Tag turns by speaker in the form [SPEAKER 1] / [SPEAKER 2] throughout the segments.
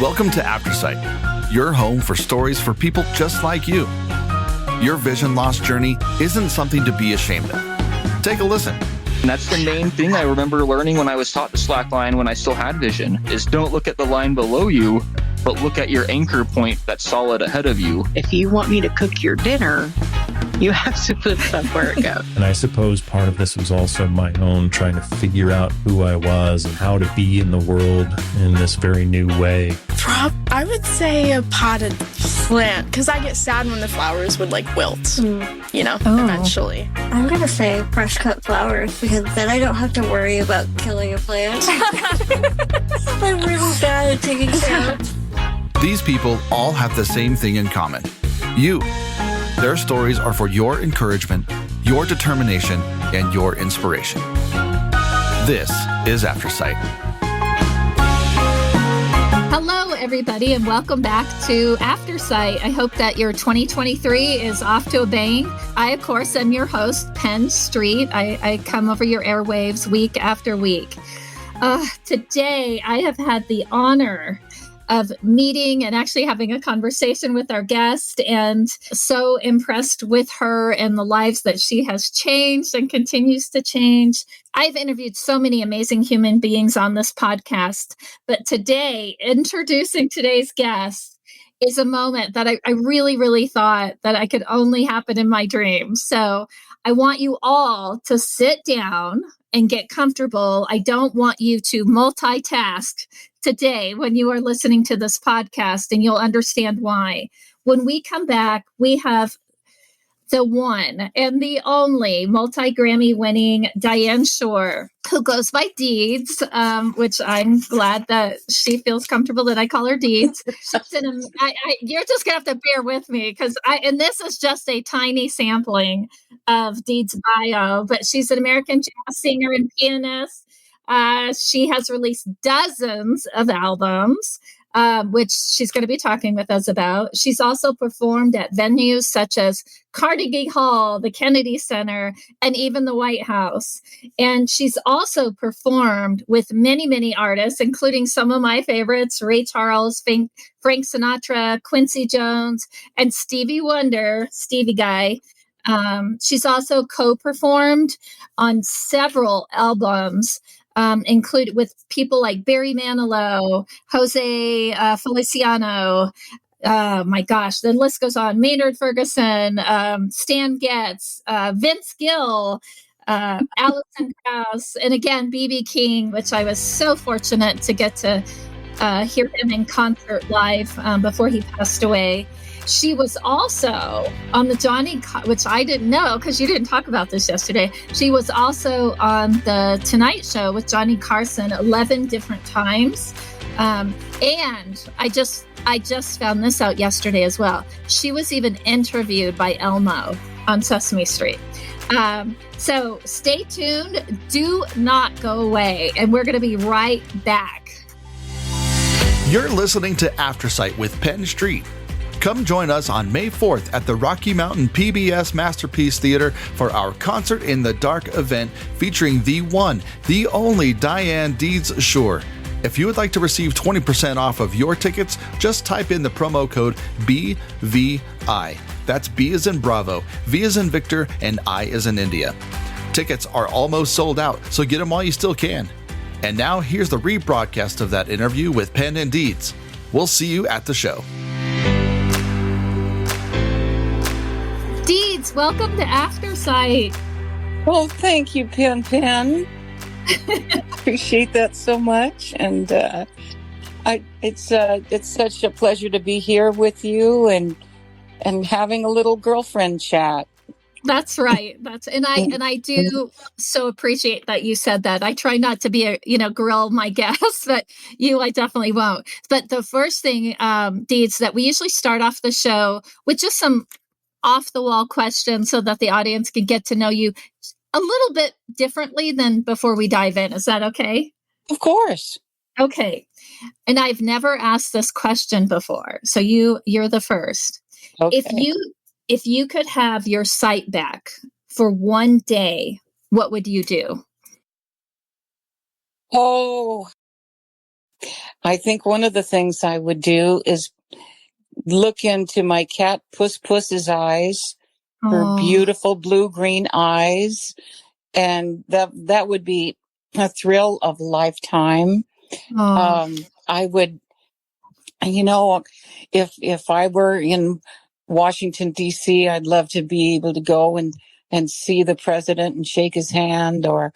[SPEAKER 1] Welcome to Aftersight, your home for stories for people just like you. Your vision loss journey isn't something to be ashamed of. Take a listen.
[SPEAKER 2] And that's the main thing I remember learning when I was taught the slack line when I still had vision, is don't look at the line below you, but look at your anchor point that's solid ahead of you.
[SPEAKER 3] If you want me to cook your dinner, you have to put stuff where it goes.
[SPEAKER 4] And I suppose part of this was also my own trying to figure out who I was and how to be in the world in this very new way.
[SPEAKER 5] I would say a potted plant, because I get sad when the flowers would wilt, eventually.
[SPEAKER 6] I'm going to say fresh cut flowers, because then I don't have to worry about killing a plant. I'm really bad at taking care of.
[SPEAKER 1] These people all have the same thing in common. You. Their stories are for your encouragement, your determination, and your inspiration. This is Aftersight.
[SPEAKER 7] Hello, everybody, and welcome back to Aftersight. I hope that your 2023 is off to a bang. I, of course, am your host, Penn Street. I come over your airwaves week after week. Today, I have had the honor of meeting and actually having a conversation with our guest, and so impressed with her and the lives that she has changed and continues to change. I've interviewed so many amazing human beings on this podcast, but today, introducing today's guest is a moment that I really, really thought that I could only happen in my dreams. So I want you all to sit down and get comfortable. I don't want you to multitask today when you are listening to this podcast, and you'll understand why. When we come back, we have the one and the only multi-Grammy winning Diane Shore, who goes by Deeds, which I'm glad that she feels comfortable that I call her Deeds. You're just gonna have to bear with me, and this is just a tiny sampling of Deeds' bio, but she's an American jazz singer and pianist. She has released dozens of albums, which she's going to be talking with us about. She's also performed at venues such as Carnegie Hall, the Kennedy Center, and even the White House. And she's also performed with many, many artists, including some of my favorites, Ray Charles, Frank Sinatra, Quincy Jones, and Stevie Wonder, Stevie Guy. She's also co-performed on several albums, included with people like Barry Manilow, Jose Feliciano, my gosh, the list goes on, Maynard Ferguson, Stan Getz, Vince Gill, Alison Krauss, and again, B.B. King, which I was so fortunate to get to hear him in concert live before he passed away. She was also on the which I didn't know because you didn't talk about this yesterday. She was also on the Tonight Show with Johnny Carson 11 different times. And I just found this out yesterday as well. She was even interviewed by Elmo on Sesame Street. So stay tuned. Do not go away. And we're going to be right back.
[SPEAKER 1] You're listening to Aftersight with Penn Street. Come join us on May 4th at the Rocky Mountain PBS Masterpiece Theater for our Concert in the Dark event featuring the one, the only Diane Deeds Shore. If you would like to receive 20% off of your tickets, just type in the promo code BVI. That's B as in Bravo, V as in Victor, and I as in India. Tickets are almost sold out, so get them while you still can. And now here's the rebroadcast of that interview with Penn and Deeds. We'll see you at the show.
[SPEAKER 7] Deeds, welcome to Aftersight.
[SPEAKER 3] Well, thank you, Penn. Appreciate that so much, and it's such a pleasure to be here with you and having a little girlfriend chat.
[SPEAKER 7] That's right. I do so appreciate that you said that. I try not to be grill my guests, but I definitely won't. But the first thing, Deeds, that we usually start off the show with just some off the wall questions so that the audience can get to know you a little bit differently than before we dive in. Is that okay?
[SPEAKER 3] Of course.
[SPEAKER 7] Okay. And I've never asked this question before, so you're the first. Okay. If you could have your sight back for one day, what would you do?
[SPEAKER 3] Oh, I think one of the things I would do is look into my cat Puss's eyes, her beautiful blue-green eyes, and that would be a thrill of a lifetime. I would, if I were in Washington, D.C., I'd love to be able to go and see the president and shake his hand, or,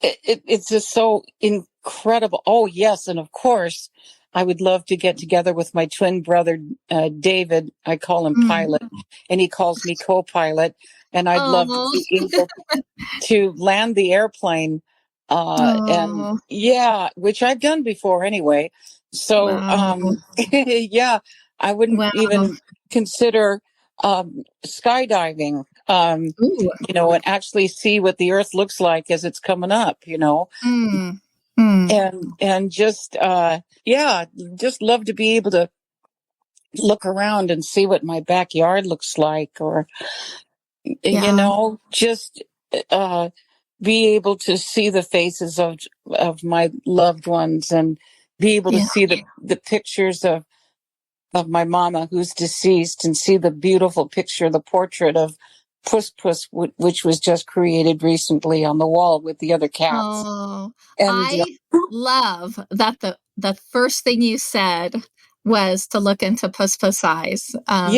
[SPEAKER 3] it's just so incredible. Oh, yes. And of course, I would love to get together with my twin brother, David. I call him Pilot, and he calls me co-pilot. And I'd love to be able to land the airplane. Which I've done before anyway. So, I wouldn't even consider skydiving, and actually see what the earth looks like as it's coming up, and just love to be able to look around and see what my backyard looks like, or, just be able to see the faces of my loved ones, and be able to see the pictures of my mama who's deceased, and see the beautiful picture, the portrait of Puss, which was just created recently on the wall with the other cats.
[SPEAKER 7] I love that the first thing you said was to look into Puss eyes. And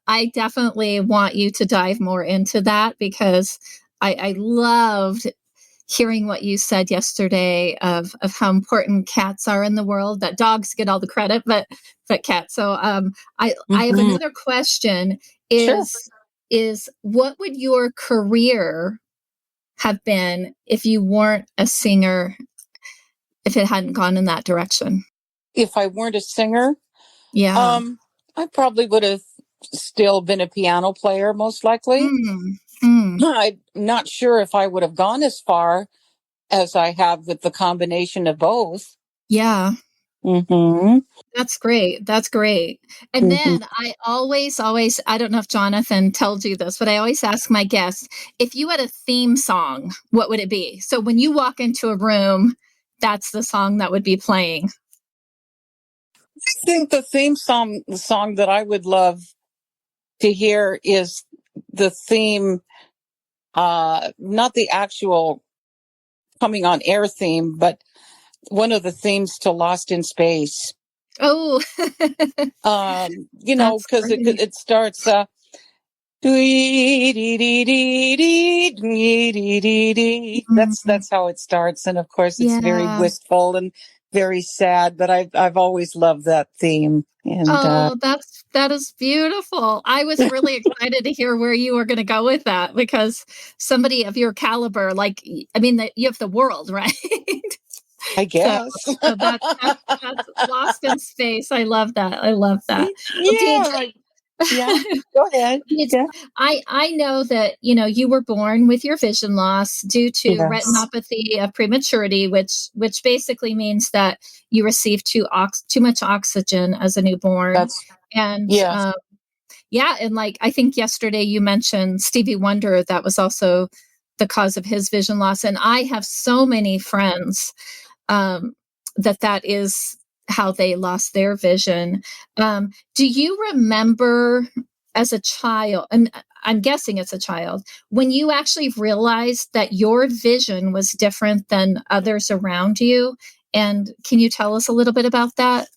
[SPEAKER 7] I definitely want you to dive more into that, because I loved hearing what you said yesterday of how important cats are in the world, that dogs get all the credit, but cats. So I have another question is what would your career have been if you weren't a singer, if it hadn't gone in that direction?
[SPEAKER 3] If I weren't a singer? Yeah. I probably would have still been a piano player, most likely. I'm not sure if I would have gone as far as I have with the combination of both.
[SPEAKER 7] Yeah. That's great. That's great. And then I always, I don't know if Jonathan told you this, but I always ask my guests, if you had a theme song, what would it be? So when you walk into a room, that's the song that would be playing.
[SPEAKER 3] I think the song that I would love to hear is the theme, not the actual coming on air theme, but one of the themes to Lost in Space.
[SPEAKER 7] Oh,
[SPEAKER 3] because it starts, that's how it starts. And of course it's very wistful and very sad, but I've always loved that theme. And
[SPEAKER 7] that is beautiful. I was really excited to hear where you were going to go with that, because somebody of your caliber, you have the world, right?
[SPEAKER 3] I guess.
[SPEAKER 7] So that's Lost in Space. I love that.
[SPEAKER 3] Yeah. Go ahead. Yeah.
[SPEAKER 7] I know that, you were born with your vision loss due to retinopathy of prematurity, which basically means that you received too much oxygen as a newborn. And I think yesterday you mentioned Stevie Wonder, that was also the cause of his vision loss. And I have so many friends that is how they lost their vision. Do you remember as a child, and I'm guessing it's a child, when you actually realized that your vision was different than others around you? And can you tell us a little bit about that?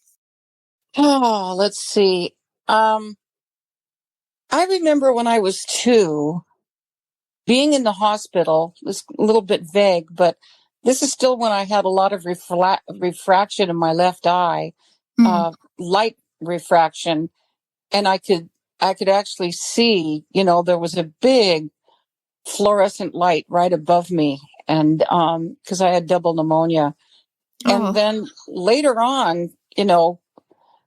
[SPEAKER 3] Oh, let's see. I remember when I was 2, being in the hospital. It's a little bit vague, but this is still when I had a lot of refraction in my left eye, light refraction, and I could actually see, there was a big fluorescent light right above me, and because I had double pneumonia. And then later on,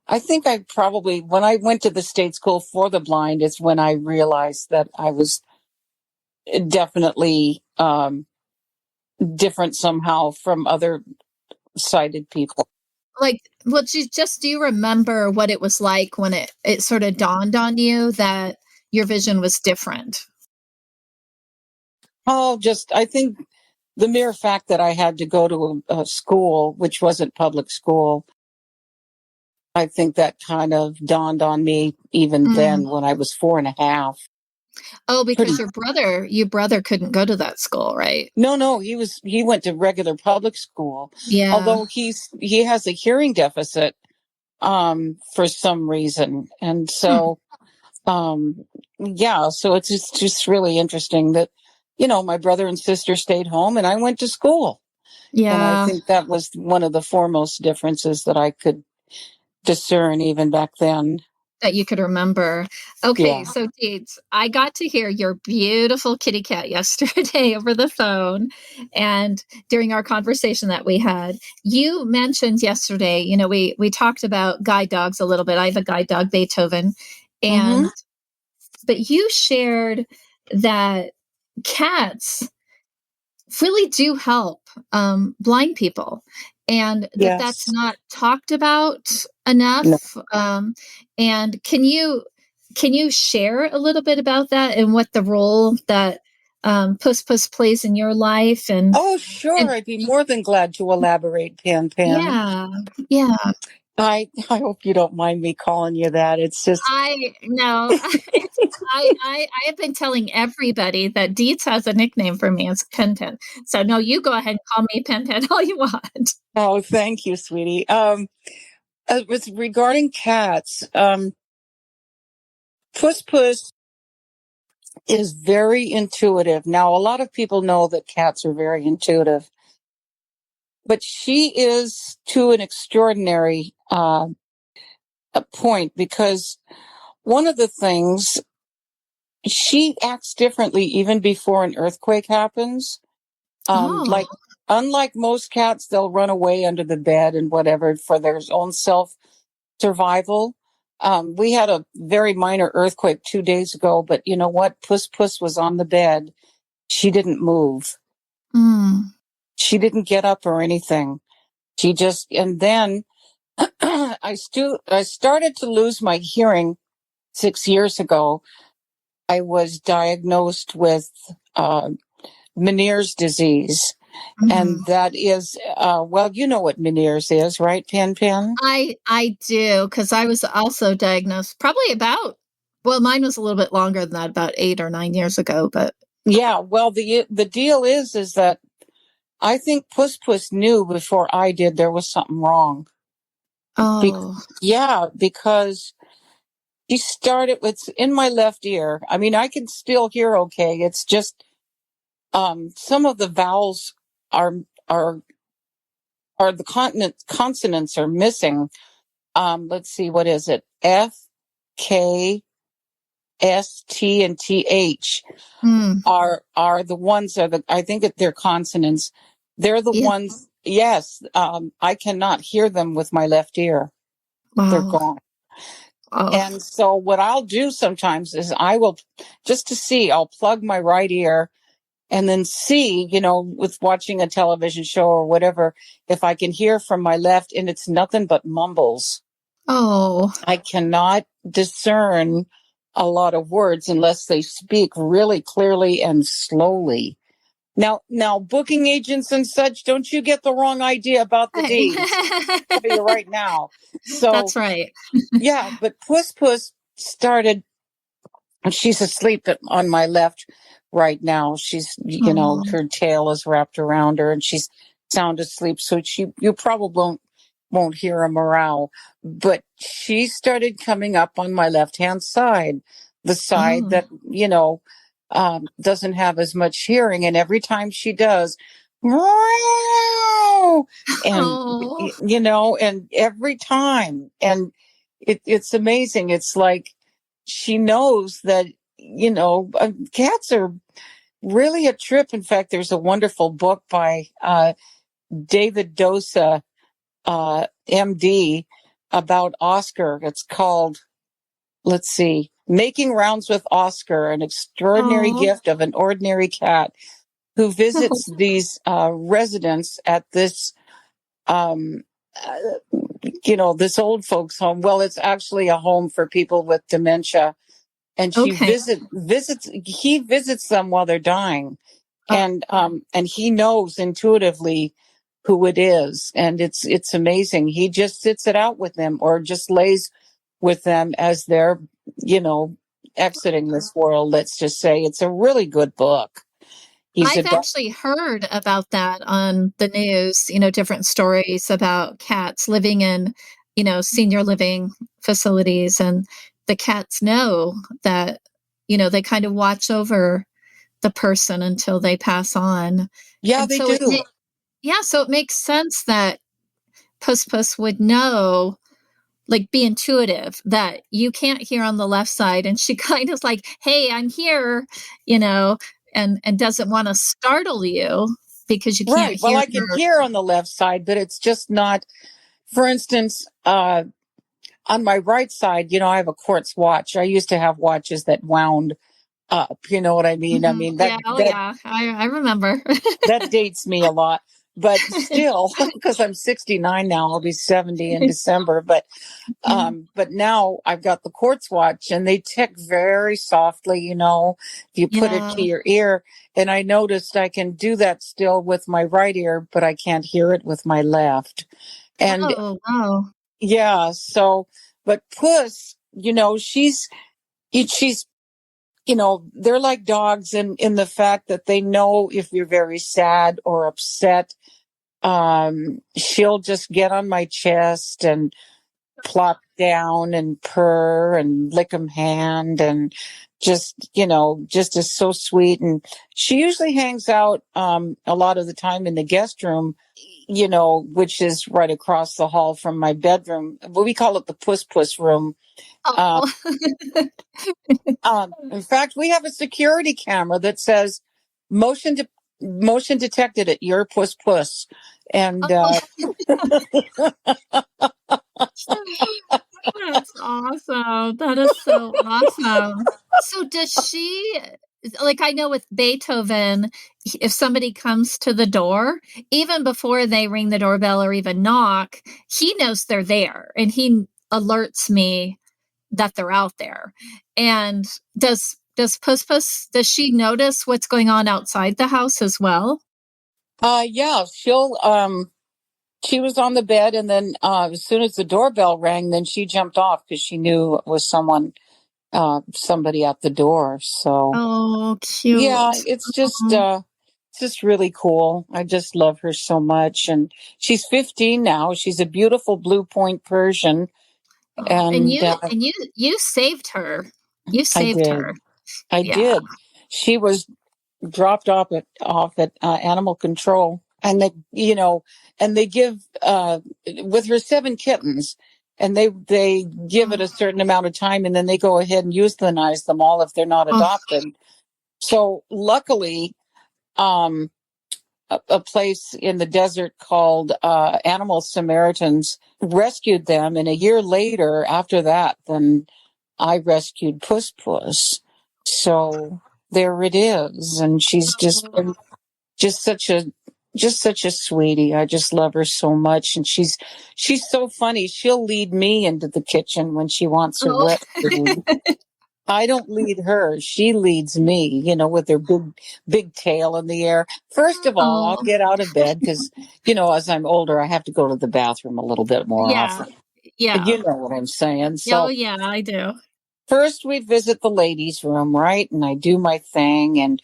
[SPEAKER 3] I think when I went to the State School for the Blind is when I realized that I was definitely different somehow from other sighted people.
[SPEAKER 7] Do you remember what it was like when it sort of dawned on you that your vision was different?
[SPEAKER 3] Oh, I think the mere fact that I had to go to a school, which wasn't public school, I think that kind of dawned on me even then when I was 4.5.
[SPEAKER 7] Oh, because your brother couldn't go to that school, right?
[SPEAKER 3] No, he went to regular public school.
[SPEAKER 7] Yeah.
[SPEAKER 3] Although he has a hearing deficit for some reason. And so so it's just really interesting that, my brother and sister stayed home and I went to school.
[SPEAKER 7] Yeah.
[SPEAKER 3] And I think that was one of the foremost differences that I could discern even back then.
[SPEAKER 7] That you could remember. Okay,
[SPEAKER 3] Yeah.
[SPEAKER 7] so Deeds, I got to hear your beautiful kitty cat yesterday over the phone, and during our conversation that we had, you mentioned yesterday, we talked about guide dogs a little bit. I have a guide dog, Beethoven, and but you shared that cats really do help blind people, and that's not talked about enough.
[SPEAKER 3] No.
[SPEAKER 7] And can you share a little bit about that and what the role that Puss Puss plays in your life? And
[SPEAKER 3] sure, I'd be more than glad to elaborate, Pan.
[SPEAKER 7] Yeah.
[SPEAKER 3] I hope you don't mind me calling you that. It's just
[SPEAKER 7] I have been telling everybody that Deets has a nickname for me. It's Pen Pen. So no, you go ahead and call me Pen Pen all you want.
[SPEAKER 3] Oh, thank you, sweetie. With regarding cats, Puss Puss is very intuitive. Now, a lot of people know that cats are very intuitive, but she is to an extraordinary point, because one of the things, she acts differently even before an earthquake happens. Like, unlike most cats, they'll run away under the bed and whatever for their own self-survival. We had a very minor earthquake 2 days ago, but you know what? Puss Puss was on the bed. She didn't move. She didn't get up or anything. And then I started to lose my hearing 6 years ago. I was diagnosed with Meniere's disease. And that is, you know what Meniere's is, right, Pan Pan?
[SPEAKER 7] I do, because I was also diagnosed probably mine was a little bit longer than that, about 8 or 9 years ago. But
[SPEAKER 3] yeah, well, the deal is that I think Puss Puss knew before I did there was something wrong. Because she started with in my left ear. I mean, I can still hear okay. It's just some of the vowels are the consonants are missing. Let's see, what is it? F, K, S, T, and TH are the ones I think that they're consonants. They're the ones. Yes, I cannot hear them with my left ear. Wow. They're gone. And so what I'll do sometimes is I will, just to see, I'll plug my right ear and then see, with watching a television show or whatever, if I can hear from my left, and it's nothing but mumbles. I cannot discern a lot of words unless they speak really clearly and slowly. Now, booking agents and such, don't you get the wrong idea about the D's. I'll tell you right now. So
[SPEAKER 7] that's right.
[SPEAKER 3] Yeah, but Puss Puss started, and she's asleep on my left right now. She's, her tail is wrapped around her and she's sound asleep. So you probably won't hear a meow, but she started coming up on my left-hand side, the side that, doesn't have as much hearing. And every time she does, and, and every time, and it's amazing. It's like she knows that, cats are really a trip. In fact, there's a wonderful book by David Dosa, MD, about Oscar. It's called, Making Rounds with Oscar, an extraordinary gift of an ordinary cat, who visits these residents at this, this old folks home. Well, it's actually a home for people with dementia. And he visits them while they're dying. and he knows intuitively who it is, and it's amazing. He just sits it out with them, or just lays with them as they're, exiting this world. Let's just say it's a really good book.
[SPEAKER 7] I've actually heard about that on the news, different stories about cats living in, senior living facilities, and the cats know that, they kind of watch over the person until they pass on.
[SPEAKER 3] Yeah,
[SPEAKER 7] and
[SPEAKER 3] they
[SPEAKER 7] so
[SPEAKER 3] do.
[SPEAKER 7] So it makes sense that Puss would know, like, be intuitive, that you can't hear on the left side, and she kind of like, hey, I'm here, and doesn't want to startle you because you can't
[SPEAKER 3] Right. Well,
[SPEAKER 7] hear
[SPEAKER 3] I can
[SPEAKER 7] her.
[SPEAKER 3] hear on the left side, but it's just not. For instance, on my right side, I have a quartz watch. I used to have watches that wound up. You know what I mean? I mean that
[SPEAKER 7] I remember.
[SPEAKER 3] that dates me a lot, but still, because I'm 69 now, I'll be 70 in December. But now I've got the quartz watch, and they tick very softly. If you put it to your ear. And I noticed I can do that still with my right ear, but I can't hear it with my left. And
[SPEAKER 7] wow.
[SPEAKER 3] yeah, so, but Puss, she's, they're like dogs in the fact that they know if you're very sad or upset. She'll just get on my chest and plop down and purr and lick 'em hand, and just is so sweet. And she usually hangs out a lot of the time in the guest room, which is right across the hall from my bedroom. We call it the Puss room.
[SPEAKER 7] Oh.
[SPEAKER 3] In fact, we have a security camera that says motion detected at your Puss. And
[SPEAKER 7] That's awesome. That is so awesome. So does she, like, I know with Beethoven, if somebody comes to the door, even before they ring the doorbell or even knock, he knows they're there, and he alerts me that they're out there. And does Puss, does she notice what's going on outside the house as well?
[SPEAKER 3] Yeah, she was on the bed, and then as soon as the doorbell rang, then she jumped off because she knew it was somebody at the door. So,
[SPEAKER 7] oh, cute.
[SPEAKER 3] Yeah, it's just really cool. I just love her so much, and she's 15 now. She's a beautiful blue point Persian,
[SPEAKER 7] and you saved her. You saved her.
[SPEAKER 3] I did. She was dropped off at animal control, and they give with her 7 kittens, and they give it a certain amount of time, and then they go ahead and euthanize them all if they're not adopted. So luckily, a place in the desert called Animal Samaritans rescued them, and a year later after that, then I rescued Puss. So there it is, and she's just such a sweetie. I just love her so much, and she's so funny. She'll lead me into the kitchen when she wants her wet food. I don't lead her. She leads me, with her big tail in the air. First of all, I'll get out of bed because, as I'm older, I have to go to the bathroom a little bit more often.
[SPEAKER 7] Yeah.
[SPEAKER 3] You know what I'm saying. So,
[SPEAKER 7] yeah, I do.
[SPEAKER 3] First we visit the ladies' room, right? And I do my thing,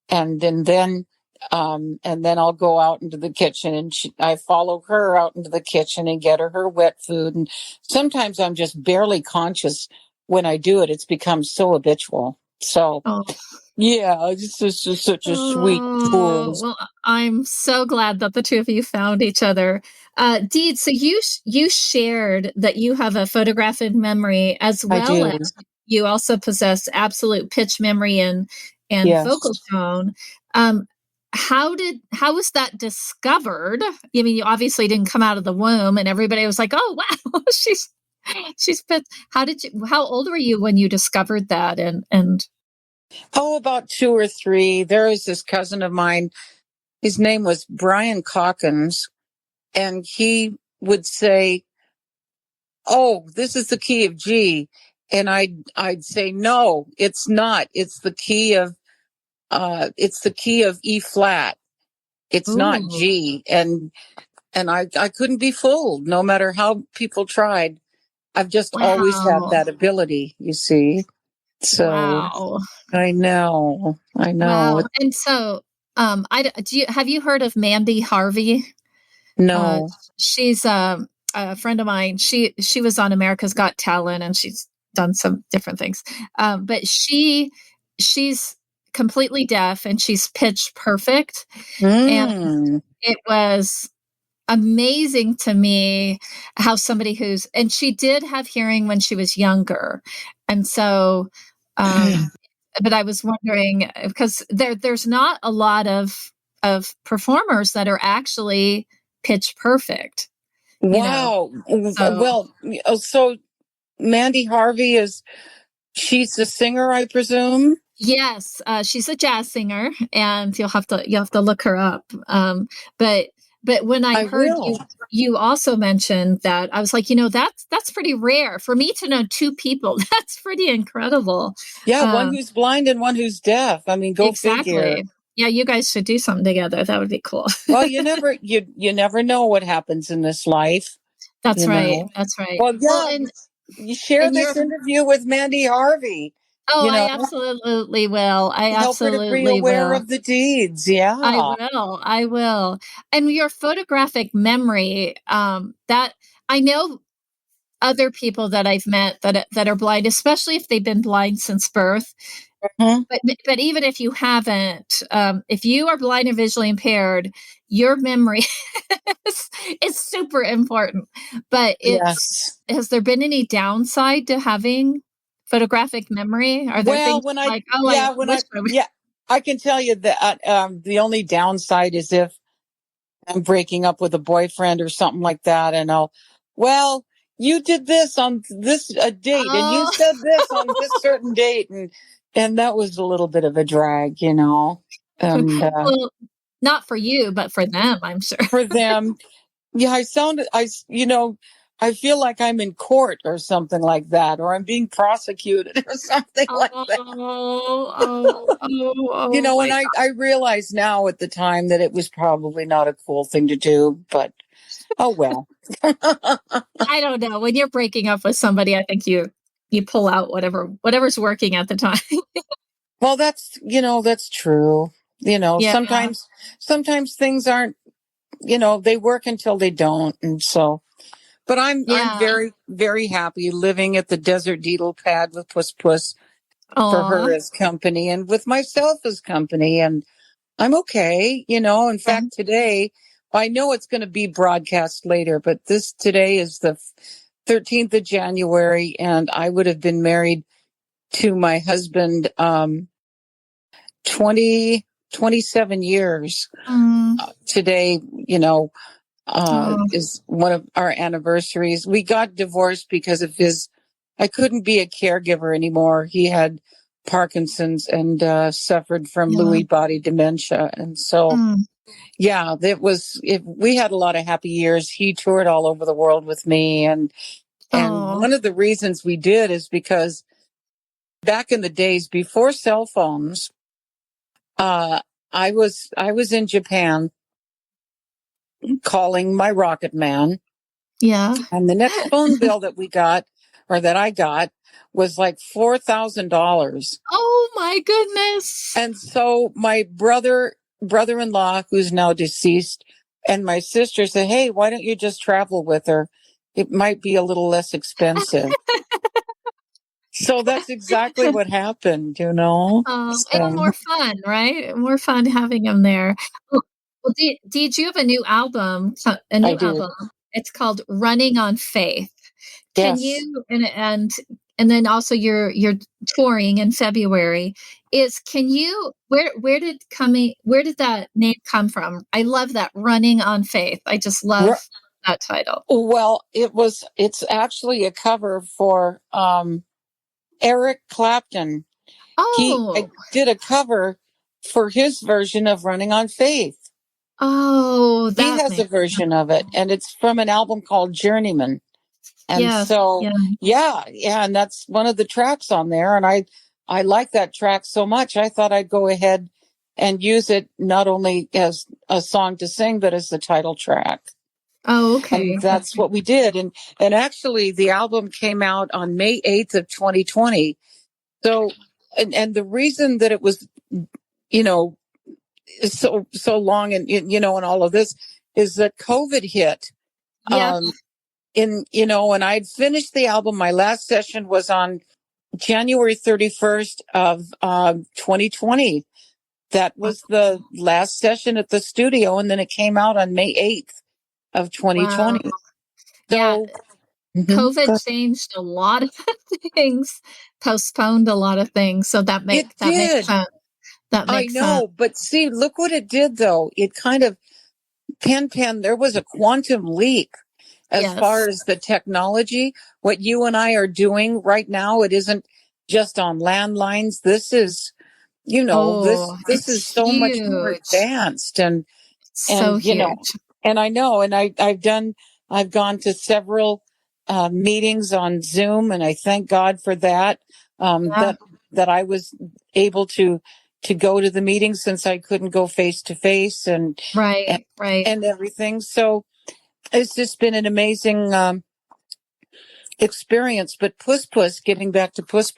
[SPEAKER 3] and then I'll go out into the kitchen, and I follow her out into the kitchen and get her wet food. And sometimes I'm just barely conscious when I do it. It's become so habitual. So, yeah, it's just such a sweet fool.
[SPEAKER 7] Well, I'm so glad that the two of you found each other. Deed, so you shared that you have a photographic memory as well as you also possess absolute pitch memory and vocal tone. How was that discovered? I mean, you obviously didn't come out of the womb and everybody was like, "Oh, wow, she's pitch." How old were you when you discovered that? And
[SPEAKER 3] about 2 or 3. There was this cousin of mine. His name was Brian Calkins, and he would say, "Oh, this is the key of G." And I'd say, "No, it's not. It's the key of it's the key of E flat. It's not
[SPEAKER 7] Ooh.
[SPEAKER 3] G. And I couldn't be fooled no matter how people tried. I've just always had
[SPEAKER 7] Wow.
[SPEAKER 3] that ability, you see. So
[SPEAKER 7] Wow.
[SPEAKER 3] I know.
[SPEAKER 7] Wow. And so, have you heard of Mandy Harvey?
[SPEAKER 3] No.
[SPEAKER 7] She's a friend of mine. She was on America's Got Talent, and she's done some different things. But she's completely deaf, and she's pitch perfect. And it was amazing to me how somebody and she did have hearing when she was younger, and so. But I was wondering, because there's not a lot of performers that are actually pitch perfect.
[SPEAKER 3] Wow.
[SPEAKER 7] So.
[SPEAKER 3] So Mandy Harvey she's the singer, I presume?
[SPEAKER 7] Yes, she's a jazz singer, and you'll have to look her up. But when I heard you also mentioned that, I was like, that's pretty rare for me to know two people. That's pretty incredible.
[SPEAKER 3] Yeah, one who's blind and one who's deaf. I mean, go figure.
[SPEAKER 7] Yeah, you guys should do something together. That would be cool.
[SPEAKER 3] Well, you never know what happens in this life.
[SPEAKER 7] That's right. That's right.
[SPEAKER 3] Well, yeah, and you share this interview with Mandy Harvey.
[SPEAKER 7] Oh, I absolutely will. I
[SPEAKER 3] help
[SPEAKER 7] absolutely
[SPEAKER 3] her to be aware of the deeds. Yeah,
[SPEAKER 7] I will. And your photographic memory, that I know other people that I've met that are blind, especially if they've been blind since birth. Mm-hmm. But even if you haven't, if you are blind and visually impaired, your memory is super important. But has there been any downside to having photographic memory? Are there things
[SPEAKER 3] I can tell you that the only downside is if I'm breaking up with a boyfriend or something like that, and you did this on this date, and you said this on this certain date, and that was a little bit of a drag, And
[SPEAKER 7] well, not for you, but for them, I'm sure.
[SPEAKER 3] For them, yeah, I feel like I'm in court or something like that, or I'm being prosecuted or something like that. And I realize now at the time that it was probably not a cool thing to do, but oh well.
[SPEAKER 7] I don't know. When you're breaking up with somebody, I think you pull out whatever's working at the time.
[SPEAKER 3] Well, that's true. Sometimes things aren't, they work until they don't, and so. But I'm very, very happy living at the desert deedle pad with Puss Puss for her as company and with myself as company. And I'm okay. In fact, today, I know it's going to be broadcast later, but today is the 13th of January, and I would have been married to my husband 27 years. Today, is one of our anniversaries. We got divorced because of I couldn't be a caregiver anymore. He had Parkinson's and suffered from Lewy body dementia. And so, we had a lot of happy years. He toured all over the world with me. And one of the reasons we did is because back in the days before cell phones, I was in Japan calling my Rocket Man.
[SPEAKER 7] Yeah.
[SPEAKER 3] And the next phone bill that I got was like $4,000.
[SPEAKER 7] Oh my goodness.
[SPEAKER 3] And so my brother-in-law, who's now deceased, and my sister said, "Hey, why don't you just travel with her? It might be a little less expensive." So that's exactly what happened,
[SPEAKER 7] And more fun, right? More fun having them there. Well, Dee, you have a new album, It's called Running on Faith. Can you, and then also you're touring in February. Where did that name come from? I love that, Running on Faith. I just love that title.
[SPEAKER 3] Well, it's actually a cover for Eric Clapton. I did a cover for his version of Running on Faith.
[SPEAKER 7] Oh,
[SPEAKER 3] he has a version of it, and it's from an album called Journeyman. And and that's one of the tracks on there. And I like that track so much, I thought I'd go ahead and use it not only as a song to sing, but as the title track.
[SPEAKER 7] Oh, okay.
[SPEAKER 3] And that's what we did. And actually the album came out on May 8th of 2020. So, and the reason that it was, you know, so long and, you know, and all of this is that COVID hit.
[SPEAKER 7] Yeah.
[SPEAKER 3] And I'd finished the album. My last session was on January 31st of 2020. That was the last session at the studio. And then it came out on May 8th of 2020.
[SPEAKER 7] Wow.
[SPEAKER 3] So,
[SPEAKER 7] Yeah.
[SPEAKER 3] Mhm.
[SPEAKER 7] COVID changed a lot of things, postponed a lot of things. So that makes sense. That makes
[SPEAKER 3] I know,
[SPEAKER 7] sense.
[SPEAKER 3] but see, look what it did though. It kind of there was a quantum leap as far as the technology. What you and I are doing right now, it isn't just on landlines. This is, this is so much more advanced and
[SPEAKER 7] so huge.
[SPEAKER 3] And I know, and I've gone to several meetings on Zoom, and I thank God for that. That I was able to go to the meetings since I couldn't go face to face and
[SPEAKER 7] right
[SPEAKER 3] and everything. So it's just been an amazing experience. But getting back to Puss,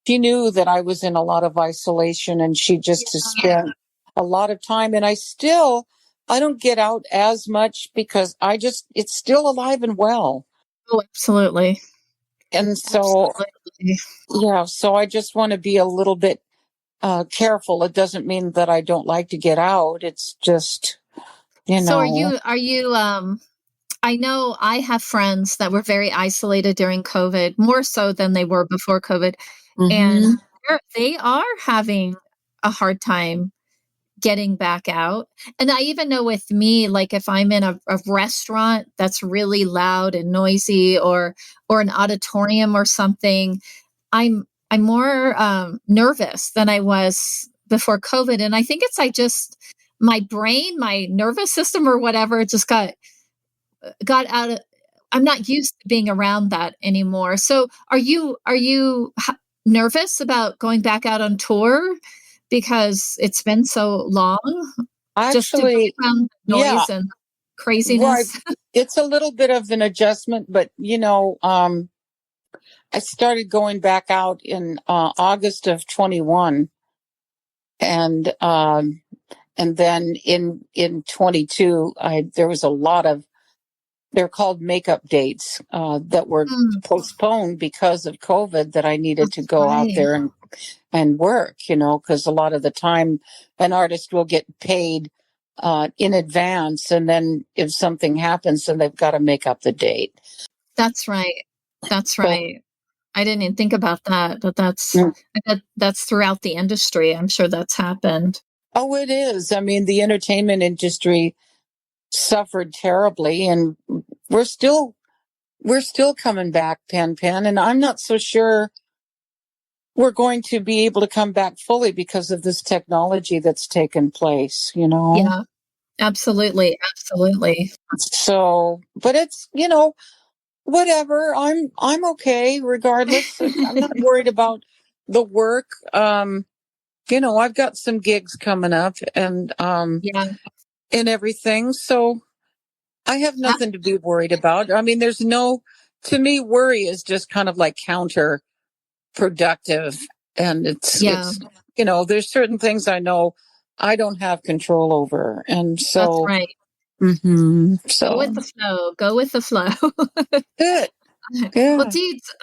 [SPEAKER 3] she knew that I was in a lot of isolation, and she just has spent a lot of time. And I don't get out as much because it's still alive and well.
[SPEAKER 7] Oh, absolutely.
[SPEAKER 3] And so, so I just want to be a little bit careful. It doesn't mean that I don't like to get out. It's just,
[SPEAKER 7] So are you, I know I have friends that were very isolated during COVID, more so than they were before COVID.
[SPEAKER 3] Mm-hmm.
[SPEAKER 7] And they are having a hard time getting back out. And I even know with me, like if I'm in a restaurant that's really loud and noisy or an auditorium or something, I'm more nervous than I was before COVID. And I think it's my brain, my nervous system or whatever, just got out of, I'm not used to being around that anymore. So are you nervous about going back out on tour because it's been so long?
[SPEAKER 3] Actually,
[SPEAKER 7] just to be around noise and craziness.
[SPEAKER 3] Right. It's a little bit of an adjustment, but I started going back out in August of 21, and then in 22, there was a lot of, they're called makeup dates that were postponed because of COVID, that I needed to go out there and work, because a lot of the time an artist will get paid in advance, and then if something happens, then they've got to make up the date.
[SPEAKER 7] That's right. I didn't even think about that, but that's throughout the industry. I'm sure that's happened.
[SPEAKER 3] Oh, it is. I mean, the entertainment industry suffered terribly, and we're still coming back, Pen, and I'm not so sure we're going to be able to come back fully because of this technology that's taken place,
[SPEAKER 7] Yeah, absolutely.
[SPEAKER 3] So, but it's, whatever. I'm okay regardless. I'm not worried about the work. I've got some gigs coming up and and everything. So I have nothing to be worried about. I mean, to me, worry is just kind of like counterproductive. And it's there's certain things I know I don't have control over. And so
[SPEAKER 7] that's right.
[SPEAKER 3] Mm-hmm. So
[SPEAKER 7] Go with the flow.
[SPEAKER 3] Good. Yeah.
[SPEAKER 7] Well, Deeds,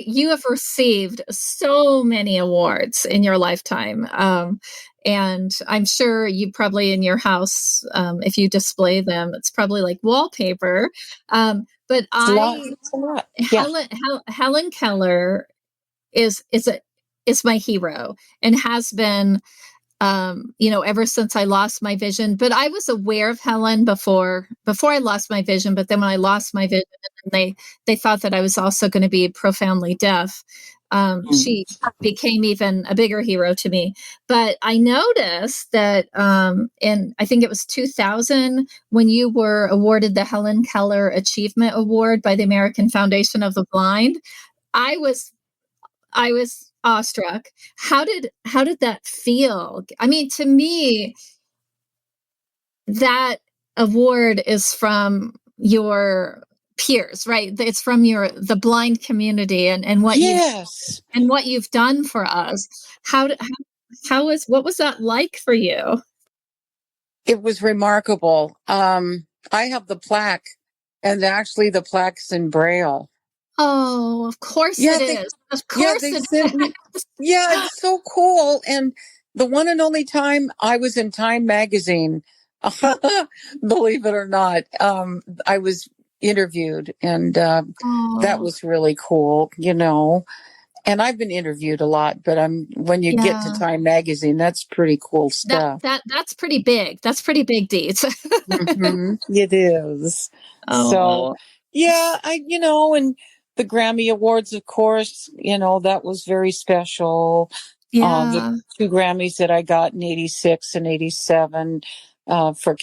[SPEAKER 7] you have received so many awards in your lifetime. And I'm sure you probably in your house, if you display them, it's probably like wallpaper. But
[SPEAKER 3] it's a lot. Yeah.
[SPEAKER 7] Helen Keller is my hero and has been, ever since I lost my vision. But I was aware of Helen before I lost my vision. But then when I lost my vision, they thought that I was also going to be profoundly deaf. She became even a bigger hero to me. But I noticed that in, I think it was 2000, when you were awarded the Helen Keller Achievement Award by the American Foundation of the Blind, I was awestruck. How did that feel? I mean, to me, that award is from your peers, right? It's from the blind community and what
[SPEAKER 3] Yes.
[SPEAKER 7] you've done for us. What was that like for you?
[SPEAKER 3] It was remarkable. I have the plaque, and actually the plaque's in Braille.
[SPEAKER 7] Oh, of course it is. Of course
[SPEAKER 3] they
[SPEAKER 7] it
[SPEAKER 3] sent me. Yeah, it's so cool. And the one and only time I was in Time magazine, believe it or not, I was interviewed, and that was really cool, And I've been interviewed a lot, but when you get to Time magazine, that's pretty cool stuff.
[SPEAKER 7] That's pretty big. That's pretty big deeds.
[SPEAKER 3] Mm-hmm. It is.
[SPEAKER 7] Oh.
[SPEAKER 3] So, yeah, and the Grammy Awards, of course, that was very special.
[SPEAKER 7] Yeah.
[SPEAKER 3] The 2 Grammys that I got in 86 and 87, for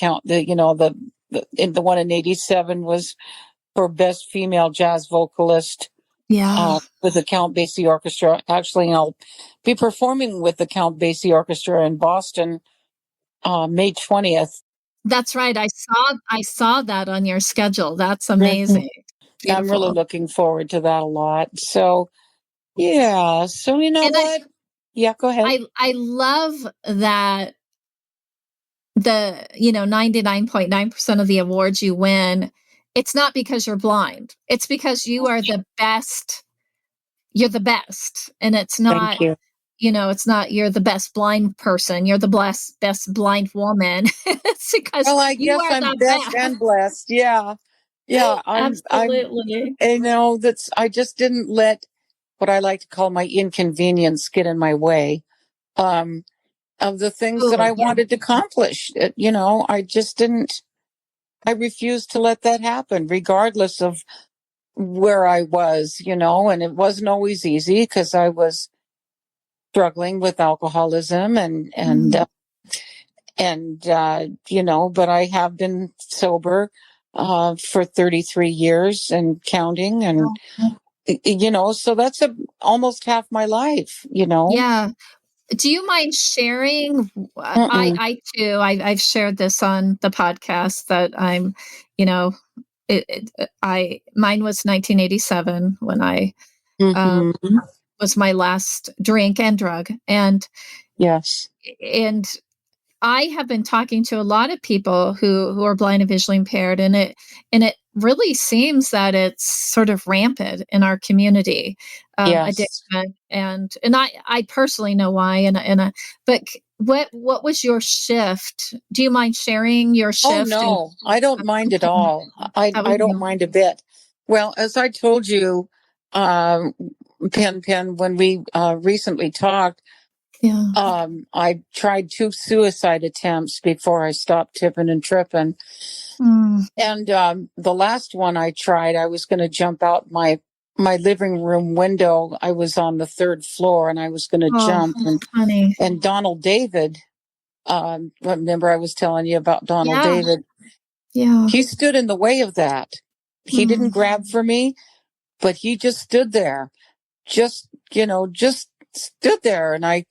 [SPEAKER 3] the one in 87 was for Best Female Jazz Vocalist.
[SPEAKER 7] Yeah.
[SPEAKER 3] With the Count Basie Orchestra. Actually, I'll be performing with the Count Basie Orchestra in Boston, May 20th.
[SPEAKER 7] That's right. I saw that on your schedule. That's amazing.
[SPEAKER 3] Mm-hmm. I'm really looking forward to that a lot. So, yeah. So, what? Yeah, go ahead.
[SPEAKER 7] I love that the 99.9% of the awards you win, it's not because you're blind. It's because you are the best. You're the best. And it's not, it's not you're the best blind person. You're the best blind woman. It's because
[SPEAKER 3] I guess I'm best and blessed. Yeah. Yeah.
[SPEAKER 7] Absolutely.
[SPEAKER 3] I just didn't let what I like to call my inconvenience get in my way of the things that I wanted to accomplish. I just didn't. I refused to let that happen, regardless of where I was, and it wasn't always easy because I was struggling with alcoholism but I have been sober for 33 years and counting, and so that's almost half my life.
[SPEAKER 7] Yeah. Do you mind sharing? I too. I've shared this on the podcast that I'm. Mine was 1987 when I was my last drink and drug, and
[SPEAKER 3] yes,
[SPEAKER 7] and I have been talking to a lot of people who are blind and visually impaired, and it really seems that it's sort of rampant in our community, addiction, and I personally know why, but what was your shift? Do you mind sharing your shift?
[SPEAKER 3] Oh no, I don't mind at all. I don't mind a bit. Well, as I told you, Pen, when we recently talked, I tried 2 suicide attempts before I stopped tipping and tripping. And the last one I tried, I was going to jump out my living room window. I was on the 3rd floor, and I was going to jump. And Donald David, remember I was telling you about Donald David?
[SPEAKER 7] Yeah.
[SPEAKER 3] He stood in the way of that. He didn't grab for me, but he just stood there. Just stood there, and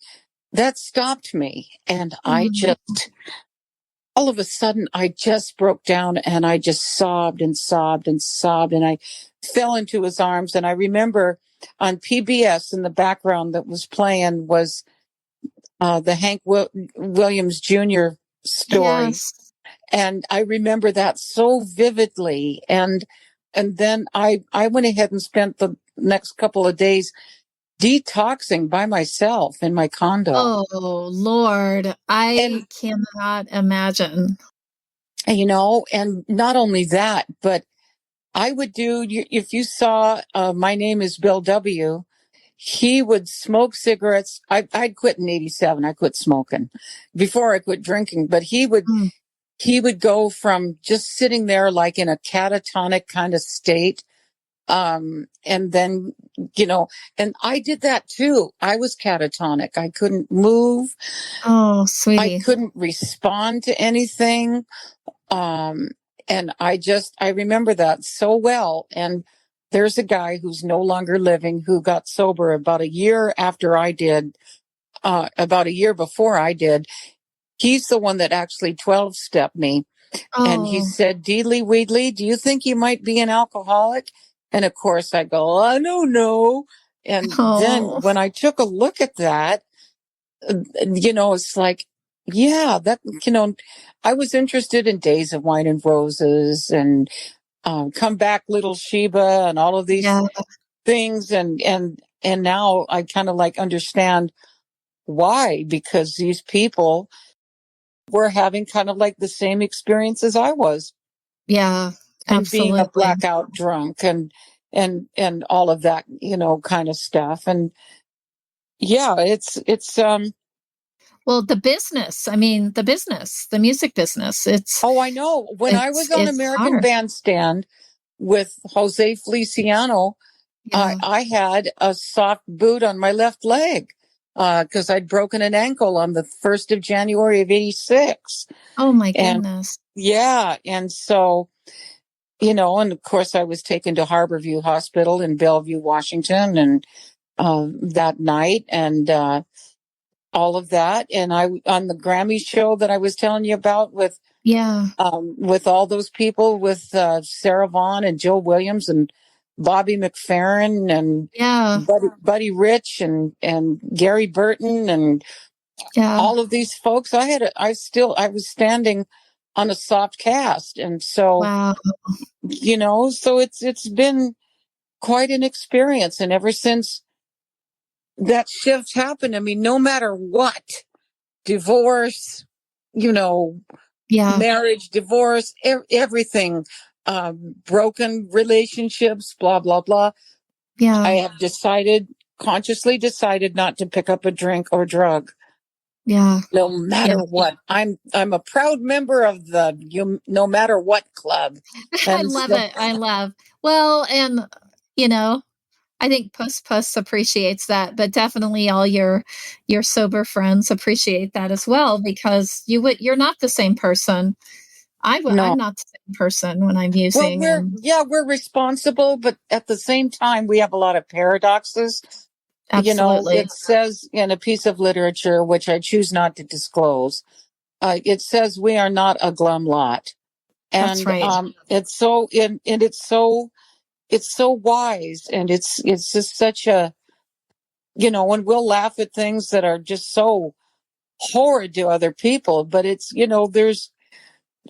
[SPEAKER 3] that stopped me. And I just, all of a sudden, I just broke down, and I just sobbed and sobbed and sobbed, and I fell into his arms. And I remember on PBS in the background that was playing was the Hank Williams Jr. story.
[SPEAKER 7] Yes.
[SPEAKER 3] And I remember that so vividly. And then I went ahead and spent the next couple of days detoxing by myself in my condo.
[SPEAKER 7] Oh, Lord. I cannot imagine.
[SPEAKER 3] And not only that, but I would if you saw My Name is Bill W., he would smoke cigarettes. I'd quit in 87. I quit smoking before I quit drinking, but he would go from just sitting there like in a catatonic kind of state. And then, and I did that too. I was catatonic. I couldn't move.
[SPEAKER 7] Oh, sweetie.
[SPEAKER 3] I couldn't respond to anything. And I remember that so well. And there's a guy who's no longer living who got sober about a year after I did, about a year before I did. He's the one that actually 12-stepped me. And he said, Deedly Weedly, do you think you might be an alcoholic? And of course I go, I don't know. And then when I took a look at that, it's like, yeah, that, I was interested in Days of Wine and Roses and Come Back Little Sheba and all of these things. And now I kind of like understand why, because these people were having kind of like the same experience as I was.
[SPEAKER 7] Yeah,
[SPEAKER 3] and
[SPEAKER 7] absolutely.
[SPEAKER 3] being a blackout drunk and all of that, kind of stuff. And yeah, it's
[SPEAKER 7] well, the business. I mean, the music business.
[SPEAKER 3] Oh, I know. When I was on American
[SPEAKER 7] hard.
[SPEAKER 3] Bandstand with Jose Feliciano, I had a soft boot on my left leg because I'd broken an ankle on the 1st of January of '86.
[SPEAKER 7] Oh my goodness.
[SPEAKER 3] Yeah. And so, and of course I was taken to Harborview Hospital in Bellevue, Washington, and that night and all of that. And I on the Grammy show that I was telling you about with all those people, with Sarah Vaughan and Joe Williams and Bobby McFerrin and Buddy Rich and Gary Burton and all of these folks. I was standing on a soft cast, and so so it's been quite an experience. And ever since that shift happened, I mean, no matter what, divorce, marriage, divorce, everything, broken relationships, blah, blah, blah.
[SPEAKER 7] Yeah.
[SPEAKER 3] I have consciously decided not to pick up a drink or drug.
[SPEAKER 7] Yeah.
[SPEAKER 3] No matter what. I'm a proud member of the no matter what club.
[SPEAKER 7] I love it. I love. Well, and I think Puss appreciates that, but definitely all your sober friends appreciate that as well, because you're not the same person. I'm not the same person when I'm using.
[SPEAKER 3] Well, we're responsible, but at the same time, we have a lot of paradoxes.
[SPEAKER 7] Absolutely.
[SPEAKER 3] It says in a piece of literature, which I choose not to disclose, it says we are not a glum lot. And
[SPEAKER 7] that's right.
[SPEAKER 3] It's so it's so wise, and it's just such a, and we'll laugh at things that are just so horrid to other people, but it's, there's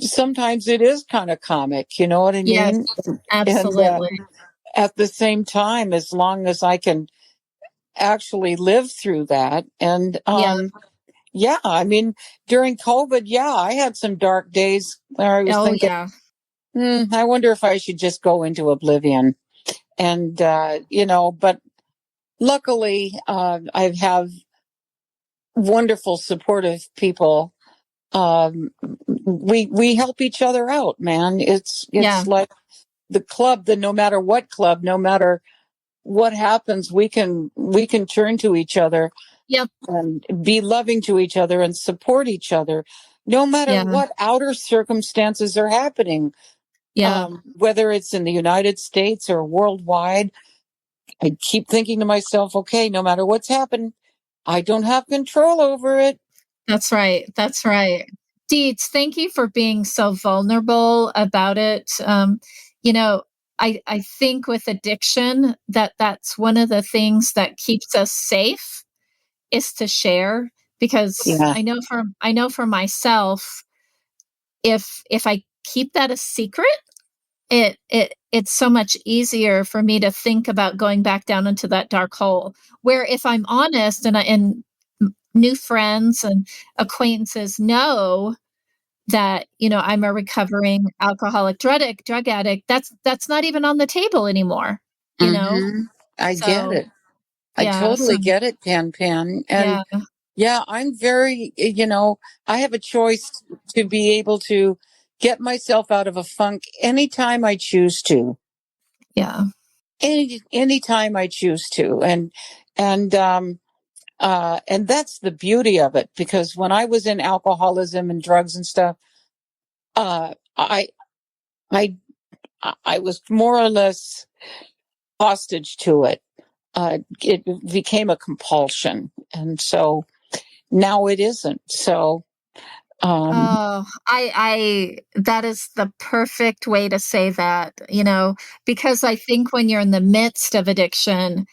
[SPEAKER 3] sometimes it is kind of comic, you know what I mean?
[SPEAKER 7] Yes, absolutely.
[SPEAKER 3] And, at the same time, as long as I can actually live through that. And I mean, during COVID, I had some dark days where I was thinking, I wonder if I should just go into oblivion. And but luckily I have wonderful supportive people. We help each other out, man. It's like the club, the no matter what club, no matter what happens, we can turn to each other and be loving to each other and support each other, no matter what outer circumstances are happening. Whether it's in the United States or worldwide, I keep thinking to myself, okay, no matter what's happened, I don't have control over it.
[SPEAKER 7] That's right. That's right. Deeds, thank you for being so vulnerable about it. I think with addiction that's one of the things that keeps us safe is to share, because I know for myself, if I keep that a secret, it's so much easier for me to think about going back down into that dark hole, where if I'm honest and new friends and acquaintances know that, I'm a recovering alcoholic drug addict, that's not even on the table anymore,
[SPEAKER 3] I get it. I totally get it, Pan. And I'm very, I have a choice to be able to get myself out of a funk anytime I choose to.
[SPEAKER 7] Yeah.
[SPEAKER 3] Anytime I choose to. And that's the beauty of it, because when I was in alcoholism and drugs and stuff, I was more or less hostage to it. It became a compulsion. And so now it isn't. So,
[SPEAKER 7] I that is the perfect way to say that, because I think when you're in the midst of addiction,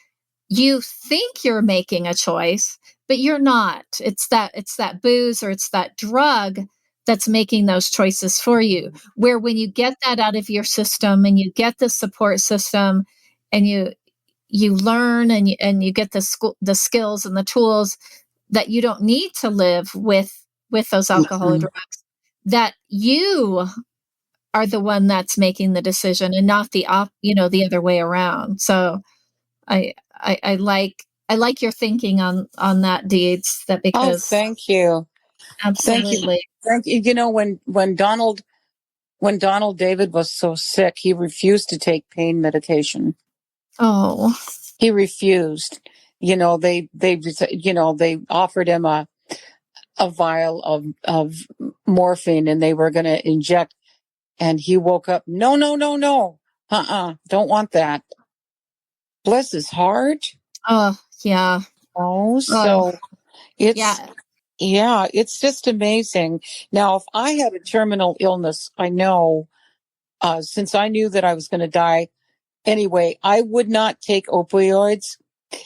[SPEAKER 7] you think you're making a choice, but you're not. It's that booze or it's that drug that's making those choices for you. Where when you get that out of your system and you get the support system and you learn and you get the skills and the tools that you don't need to live with those alcohol or drugs, that you are the one that's making the decision and not the the other way around. So I like your thinking on that, Deeds, that because
[SPEAKER 3] thank you.
[SPEAKER 7] absolutely.
[SPEAKER 3] Thank you. When Donald David was so sick, he refused to take pain medication.
[SPEAKER 7] Oh,
[SPEAKER 3] He refused. They offered him a vial of morphine and they were going to inject, and he woke up. No. Don't want that. Bless his heart.
[SPEAKER 7] oh, yeah.
[SPEAKER 3] Oh, so it's,
[SPEAKER 7] Yeah.
[SPEAKER 3] it's just amazing. Now, if I had a terminal illness, I know, since I knew that I was going to die anyway, I would not take opioids.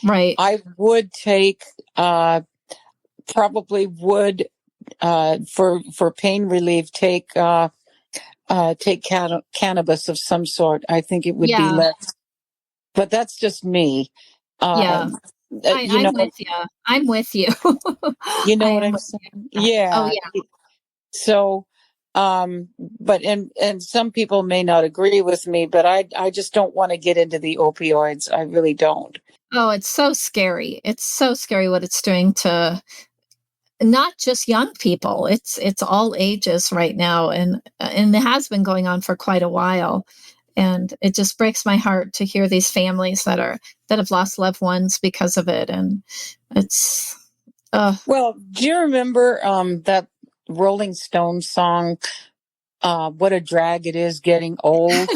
[SPEAKER 7] Right.
[SPEAKER 3] I would take, probably would, for pain relief, take cannabis of some sort. I think it would be less, but that's just me.
[SPEAKER 7] I'm with you. I'm with you.
[SPEAKER 3] You know what I'm saying? Yeah.
[SPEAKER 7] Oh, yeah.
[SPEAKER 3] So, but and some people may not agree with me, but I just don't want to get into the opioids. I really don't.
[SPEAKER 7] Oh, it's so scary. It's so scary what it's doing to not just young people. It's all ages right now, and it has been going on for quite a while. And it just breaks my heart to hear these families that have lost loved ones because of it. And it's
[SPEAKER 3] well, do you remember that Rolling Stones song, "What a Drag It Is Getting Old"?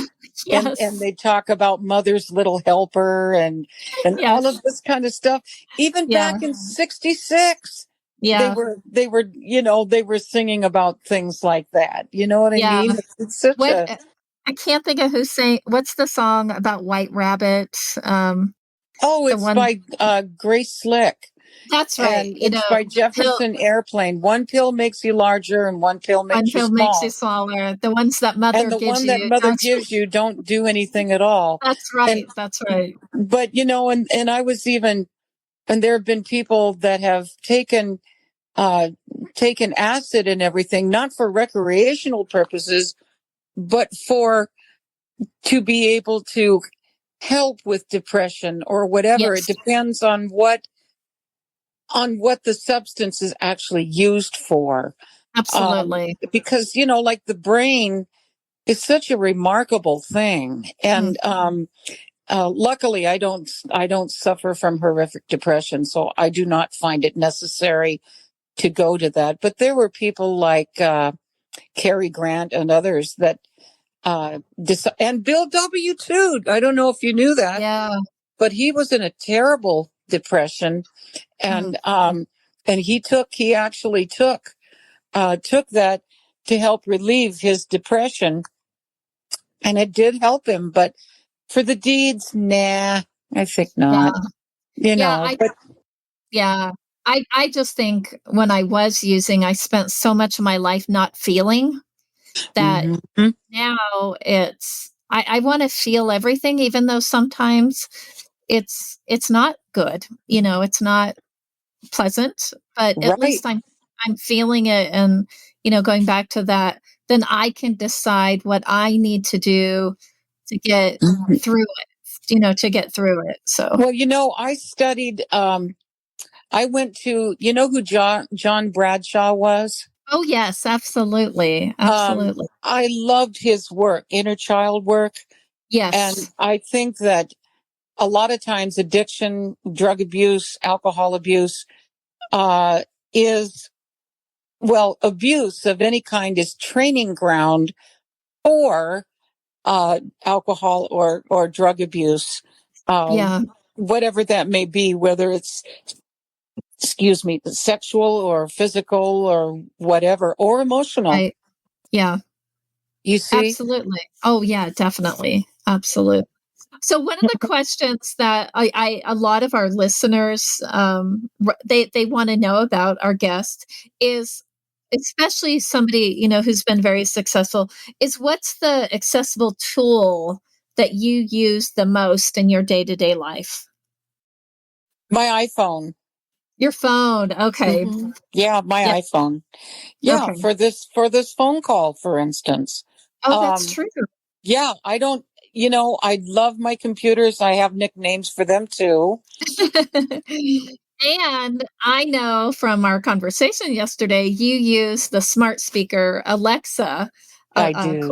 [SPEAKER 7] Yes.
[SPEAKER 3] And they talk about Mother's Little Helper and
[SPEAKER 7] Yes.
[SPEAKER 3] all of this kind of stuff. Even back in '66,
[SPEAKER 7] yeah,
[SPEAKER 3] they were singing about things like that. You know what I mean? It's such
[SPEAKER 7] I can't think of who's saying. What's the song about White Rabbit?
[SPEAKER 3] It's by Grace Slick.
[SPEAKER 7] That's right.
[SPEAKER 3] And it's by Jefferson Airplane. One pill makes you larger, and one pill makes you small.
[SPEAKER 7] Makes you smaller. The ones that mother
[SPEAKER 3] and the
[SPEAKER 7] gives
[SPEAKER 3] one that
[SPEAKER 7] you,
[SPEAKER 3] mother gives you don't do anything at all.
[SPEAKER 7] That's right. That's right.
[SPEAKER 3] But and I was even, and there have been people that have taken acid and everything, not for recreational purposes, but to be able to help with depression or whatever.
[SPEAKER 7] Yes.
[SPEAKER 3] It depends on what the substance is actually used for.
[SPEAKER 7] Absolutely.
[SPEAKER 3] Because, like the brain is such a remarkable thing. And luckily I don't suffer from horrific depression, so I do not find it necessary to go to that. But there were people like Cary Grant and others that and Bill W. too. I don't know if you knew that.
[SPEAKER 7] Yeah.
[SPEAKER 3] But he was in a terrible depression, and he actually took that to help relieve his depression, and it did help him. But for the deeds, nah, I think not.
[SPEAKER 7] I just think when I was using, I spent so much of my life not feeling that now I want to feel everything, even though sometimes it's not good. It's not pleasant, but at least I'm feeling it. And, going back to that, then I can decide what I need to do to get through it, to get through it. So,
[SPEAKER 3] well, I studied, I went to, who John Bradshaw was?
[SPEAKER 7] Oh, yes, absolutely. Absolutely.
[SPEAKER 3] I loved his work, inner child work.
[SPEAKER 7] Yes.
[SPEAKER 3] And I think that a lot of times addiction, drug abuse, alcohol abuse, abuse of any kind is training ground for alcohol or drug abuse.
[SPEAKER 7] Yeah.
[SPEAKER 3] Whatever that may be, whether it's, sexual or physical or whatever, or emotional.
[SPEAKER 7] Right. Yeah.
[SPEAKER 3] You see?
[SPEAKER 7] Absolutely. Oh, yeah, definitely. Absolutely. So one of the questions that a lot of our listeners, they want to know about our guest is, especially somebody, who's been very successful, is what's the accessible tool that you use the most in your day-to-day life?
[SPEAKER 3] My iPhone.
[SPEAKER 7] Your phone. Okay.
[SPEAKER 3] Mhm. Yeah, my
[SPEAKER 7] Yeah.
[SPEAKER 3] iPhone. Yeah,
[SPEAKER 7] Okay.
[SPEAKER 3] for this phone call, for instance.
[SPEAKER 7] Oh, that's
[SPEAKER 3] Um,
[SPEAKER 7] true.
[SPEAKER 3] yeah, I don't, I love my computers. I have nicknames for them too.
[SPEAKER 7] And I know from our conversation yesterday, you use the smart speaker Alexa
[SPEAKER 3] I do.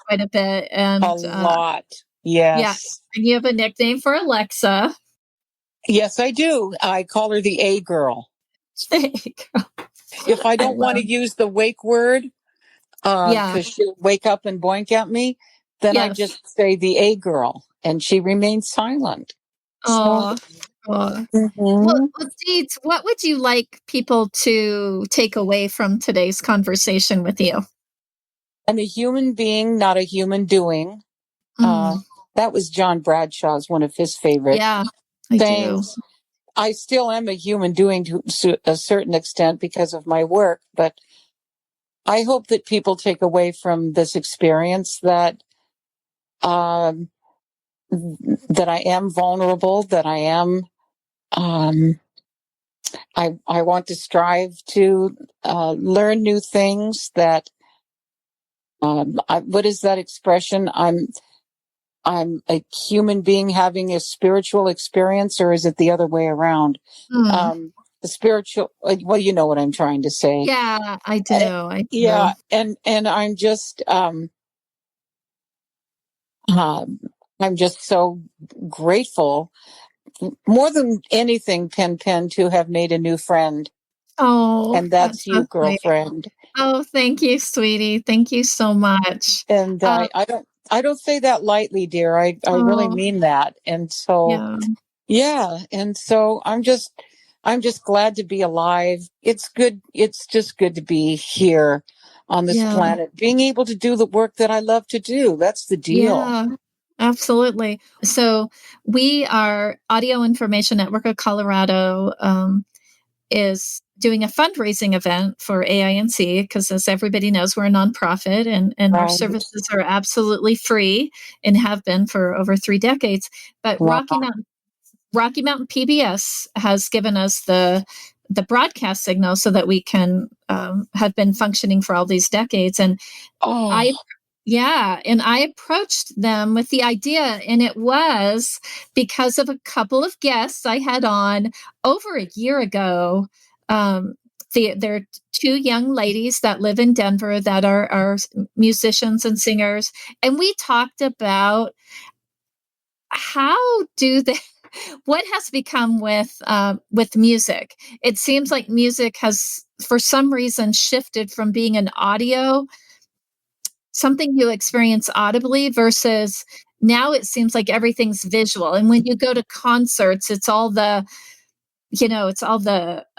[SPEAKER 7] quite a bit, and
[SPEAKER 3] A lot.
[SPEAKER 7] yeah,
[SPEAKER 3] Yes.
[SPEAKER 7] and you have a nickname for Alexa.
[SPEAKER 3] Yes, I do. I call her the A girl. If I
[SPEAKER 7] I
[SPEAKER 3] don't want
[SPEAKER 7] love.
[SPEAKER 3] to use the wake word,
[SPEAKER 7] Yeah.
[SPEAKER 3] because she'll wake up and boink at me, then I
[SPEAKER 7] Yes.
[SPEAKER 3] just say the A girl, and she remains silent. So,
[SPEAKER 7] Oh. Oh. Well,
[SPEAKER 3] mhm.
[SPEAKER 7] Deeds, what would you like people to take away from today's conversation with you?
[SPEAKER 3] I'm a human being, not a human doing. Uh,
[SPEAKER 7] Mm,
[SPEAKER 3] that was John Bradshaw's one of his favorite
[SPEAKER 7] yeah, I do.
[SPEAKER 3] sayings. I still am a human doing to a certain extent because of my work, but I hope that people take away from this experience um, that I am vulnerable, that I am. I want to strive to learn new things. That what is that expression? I'm a human being having a spiritual experience, or is it the other way around?
[SPEAKER 7] Mm.
[SPEAKER 3] The spiritual. Well, you know what I'm trying to say.
[SPEAKER 7] Yeah, I do. I do.
[SPEAKER 3] Yeah, and um, I'm just so grateful, more than anything, Pen, to have made a new friend,
[SPEAKER 7] Oh,
[SPEAKER 3] and
[SPEAKER 7] that's
[SPEAKER 3] that's
[SPEAKER 7] so
[SPEAKER 3] you,
[SPEAKER 7] sweet.
[SPEAKER 3] girlfriend.
[SPEAKER 7] Oh, thank you, sweetie. Thank you so much.
[SPEAKER 3] And
[SPEAKER 7] Um,
[SPEAKER 3] I don't say that lightly, dear. I really
[SPEAKER 7] oh,
[SPEAKER 3] mean that. And so,
[SPEAKER 7] yeah,
[SPEAKER 3] yeah, and so I'm just glad to be alive. It's good. It's just good to be here on this
[SPEAKER 7] yeah,
[SPEAKER 3] planet, being able to do the work that I love to do. That's the deal.
[SPEAKER 7] yeah, absolutely. So we are Audio Information Network of Colorado, is doing a fundraising event for AINC because, as everybody knows, we're a nonprofit, and our
[SPEAKER 3] Right.
[SPEAKER 7] services are absolutely free and have been for over 3 decades. But
[SPEAKER 3] Wow.
[SPEAKER 7] Rocky Mountain PBS has given us the broadcast signal so that we can have been functioning for all these decades. And
[SPEAKER 3] Oh,
[SPEAKER 7] I, yeah, and I approached them with the idea, and it was because of a couple of guests I had on over a year ago. Um, they're two young ladies that live in Denver that are musicians and singers, and we talked about how do they what has become with music. It seems like music has for some reason shifted from being an audio, something you experience audibly, versus now it seems like everything's visual. And when you go to concerts, it's all the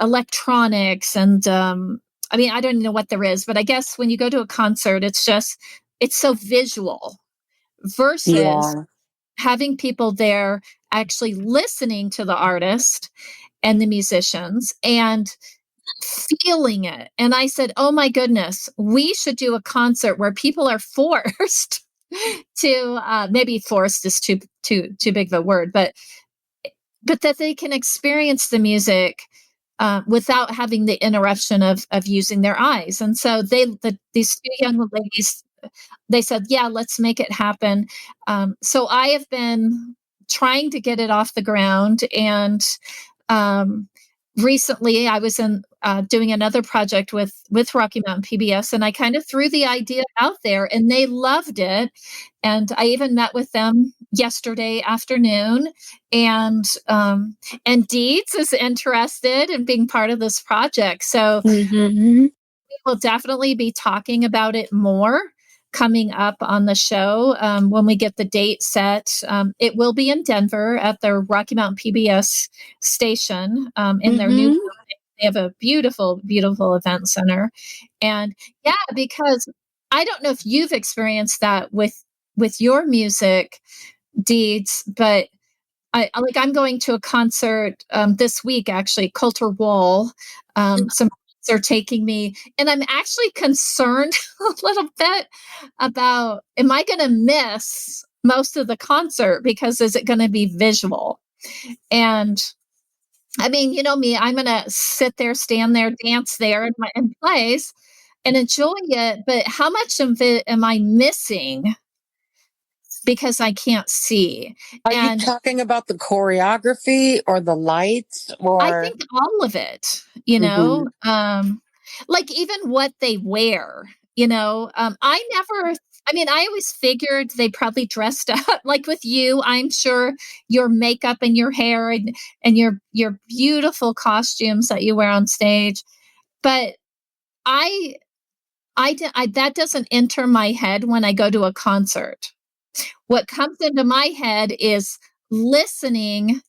[SPEAKER 7] electronics, and I mean, I don't even know what there is, but I guess when you go to a concert, it's so visual versus
[SPEAKER 3] yeah.
[SPEAKER 7] having people there actually listening to the artist and the musicians and feeling it. And I said, oh my goodness, we should do a concert where people are forced to maybe forced is too big of a word, but that they can experience the music without having the interruption of using their eyes. And so these two young ladies, they said, yeah, let's make it happen. So I have been trying to get it off the ground. And recently I was doing another project with Rocky Mountain PBS, and I kind of threw the idea out there, and they loved it. And I even met with them yesterday afternoon, and Deeds is interested in being part of this project. So
[SPEAKER 3] Mm-hmm.
[SPEAKER 7] we'll definitely be talking about it more. coming up on the show when we get the date set. It will be in Denver at the Rocky Mountain PBS station in their new building. They have a beautiful, beautiful event center. And yeah, because I don't know if you've experienced that with your music, Deeds, but I'm going to a concert this week, actually, Coulter Wall. Some friends are taking me, and I'm actually concerned a little bit about, am I going to miss most of the concert because is it going to be visual? And I mean, you know me, I'm going to sit there, stand there, dance there in place and enjoy it. But how much of it am I missing because I can't see?
[SPEAKER 3] Are you talking about the choreography or the lights? Or
[SPEAKER 7] I think all of it, you know, like even what they wear, you know, I always figured they probably dressed up like with you. I'm sure your makeup and your hair and your beautiful costumes that you wear on stage. But that doesn't enter my head when I go to a concert. What comes into my head is listening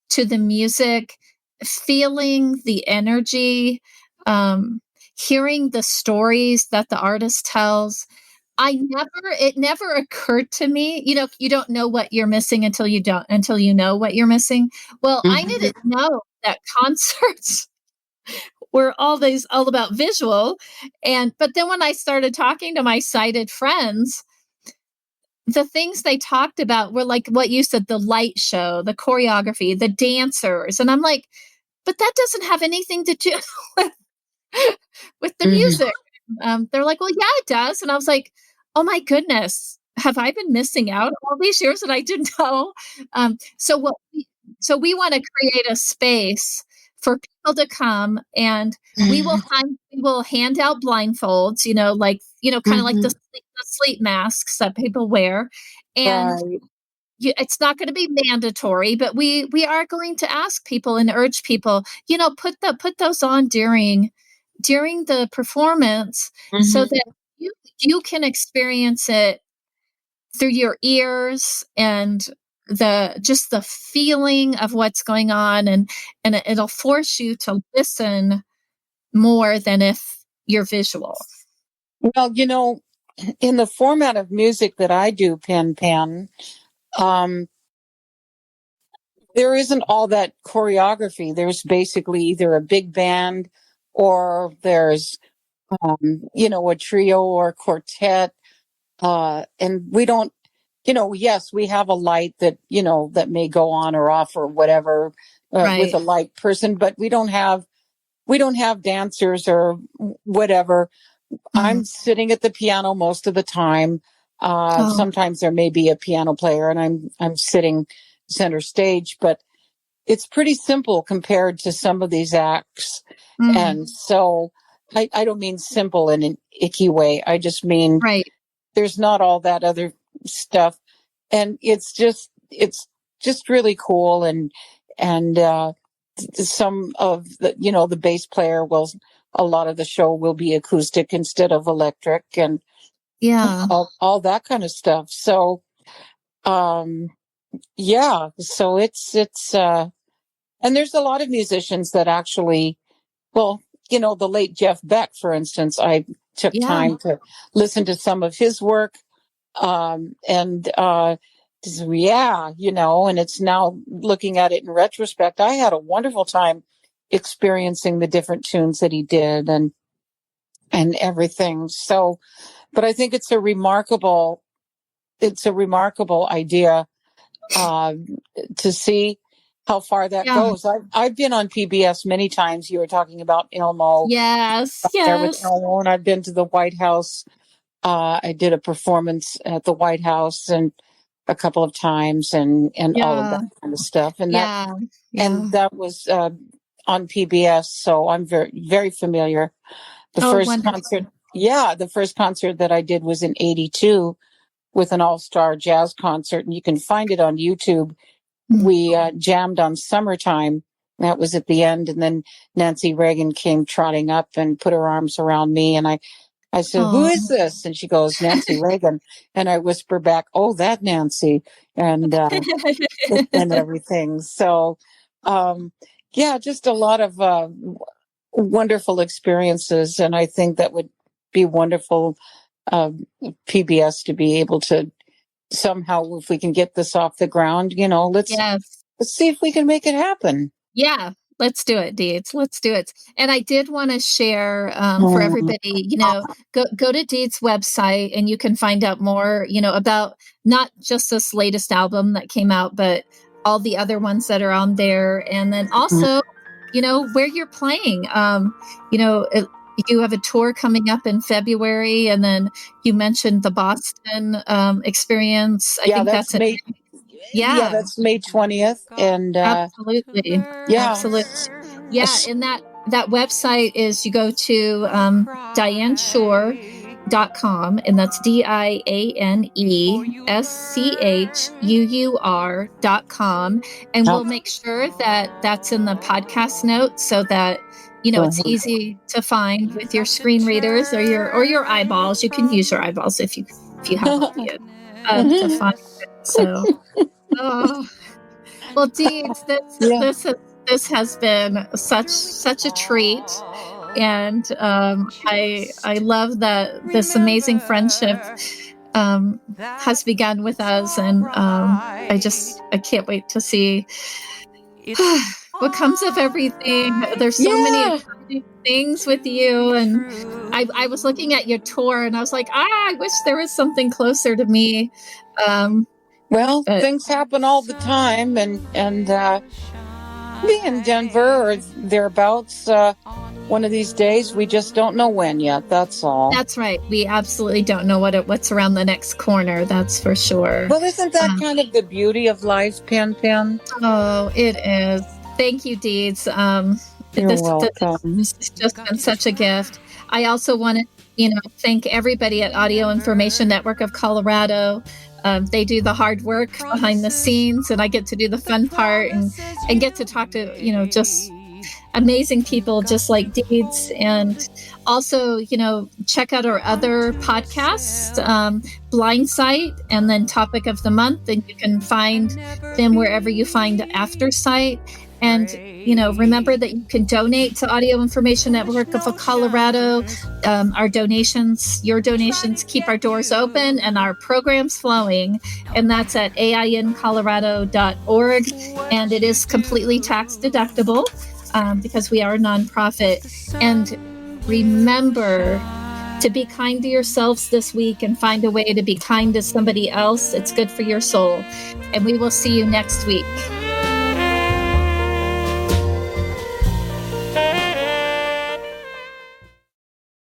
[SPEAKER 7] to the music, feeling the energy, hearing the stories that the artist tells. It never occurred to me, you know, you don't know what you're missing until you know what you're missing. Well, I didn't know that concerts were all about visual. But then when I started talking to my sighted friends, the things they talked about were like what you said, the light show, the choreography, the dancers. And I'm like, but that doesn't have anything to do with the music. They're like, well, yeah, it does. And I was like, oh my goodness, have I been missing out all these years that I didn't know? So we want to create a space for people to come, and we will hand out blindfolds, you know, like, you know, kind of like the sleep masks that people wear. And it's not going to be mandatory, but we are going to ask people and urge people, you know, put those on during the performance so that you can experience it through your ears and the feeling of what's going on, and it'll force you to listen more than if you're visual.
[SPEAKER 3] Well, you know, in the format of music that I do, Pan, there isn't all that choreography. There's basically either a big band or there's, you know, a trio or quartet. And we don't, you know, yes, we have a light that, you know, that may go on or off or whatever with a light person, but we don't have dancers or whatever. I'm sitting at the piano most of the time. Sometimes there may be a piano player and I'm sitting center stage, but it's pretty simple compared to some of these acts. And so I don't mean simple in an icky way. I just mean there's not all that other stuff. And it's just really cool. And some of the, you know, the bass player a lot of the show will be acoustic instead of electric, and all that kind of stuff. So, yeah, so it's, and there's a lot of musicians that actually, well, you know, the late Jeff Beck, for instance, I took time to listen to some of his work. You know, and it's now looking at it in retrospect, I had a wonderful time experiencing the different tunes that he did and everything. So, but I think it's a remarkable idea, to see how far that goes. I've been on PBS many times. You were talking about Elmo.
[SPEAKER 7] Yes.
[SPEAKER 3] There with Elmo, and I've been to the White House. I did a performance at the White House and a couple of times, and all of that kind of stuff. And that was on PBS, so I'm very, very familiar. The first concert that I did was in '82 with an all-star jazz concert, and you can find it on YouTube. We jammed on Summertime. That was at the end, and then Nancy Reagan came trotting up and put her arms around me, and I I said, who is this? And she goes, Nancy Reagan. And I whisper back, oh, that Nancy. And and everything. So, just a lot of wonderful experiences. And I think that would be wonderful PBS to be able to somehow, if we can get this off the ground, let's see if we can make it happen.
[SPEAKER 7] Yeah. Let's do it, Deeds. Let's do it. And I did want to share for everybody, go to Deeds' website and you can find out more, about not just this latest album that came out, but all the other ones that are on there. And then also, where you're playing. You have a tour coming up in February, and then you mentioned the Boston experience. I think that's
[SPEAKER 3] May. Yeah, that's May 20th. And
[SPEAKER 7] absolutely. Absolutely. Yeah. And that website is, you go to DianeSchur.com, and that's DianeSchur.com. And we'll make sure that that's in the podcast notes so that, it's easy to find with your screen readers or your eyeballs. You can use your eyeballs if you have it to find it. So, well, Deeds, this has been such a treat, and I love that this amazing friendship has begun with us, and I can't wait to see what comes of everything. There's so many exciting things with you, and I was looking at your tour, and I was like, I wish there was something closer to me.
[SPEAKER 3] Things happen all the time, and be in Denver or thereabouts one of these days. We just don't know when yet. That's all.
[SPEAKER 7] That's right. We absolutely don't know what's around the next corner. That's for sure.
[SPEAKER 3] Well, isn't that kind of the beauty of life, Pen?
[SPEAKER 7] Oh, it is. Thank you, Deeds.
[SPEAKER 3] You're welcome.
[SPEAKER 7] This has just been such a gift. I also want to, thank everybody at Audio Information Network of Colorado. They do the hard work behind the scenes, and I get to do the fun part and get to talk to, just amazing people just like Deeds. And also, check out our other podcasts, Blindsight and then Topic of the Month, and you can find them wherever you find Aftersight. And, remember that you can donate to Audio Information Network of Colorado. Your donations keep our doors open and our programs flowing. And that's at aincolorado.org. And it is completely tax deductible because we are a nonprofit. And remember to be kind to yourselves this week and find a way to be kind to somebody else. It's good for your soul. And we will see you next week.